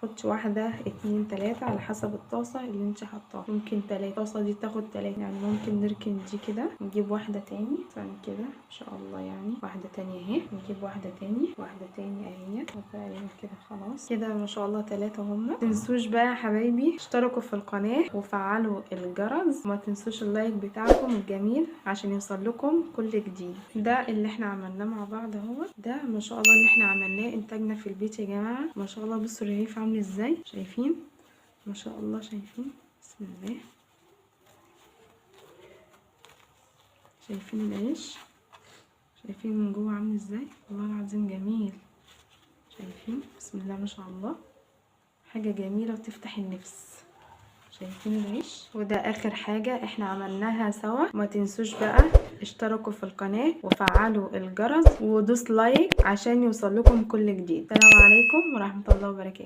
تاخدش واحدة 2 3 على حسب الطاسة اللي انت حطاها، ممكن 3. الطاسة دي تاخد 3 يعني. ممكن نركن دي كده، نجيب واحدة تاني ثاني كده ان شاء الله يعني. واحدة تانية اهي، نجيب واحدة تاني، واحدة تاني اهي تقريبا كده. خلاص كده ما شاء الله 3 هم. متنسوش بقى يا حبايبي اشتركوا في القناة وفعلوا الجرس، وما تنسوش اللايك بتاعكم الجميل عشان يوصل لكم كل جديد. ده اللي احنا عملناه مع بعض اهو. ده ما شاء الله اللي احنا عملناه انتاجنا في البيت يا جماعة. ما شاء الله بصوا الرغيف عامل ازاي، شايفين ما شاء الله؟ شايفين؟ بسم الله. شايفين العيش؟ شايفين من جوه عامل ازاي؟ والله العظيم جميل. شايفين؟ بسم الله ما شاء الله، حاجة جميلة وتفتح النفس. شايفين العيش؟ وده اخر حاجة احنا عملناها سوا. ما تنسوش بقى اشتركوا في القناة وفعلوا الجرس ودوس لايك عشان يوصل لكم كل جديد. السلام عليكم ورحمة الله وبركاته.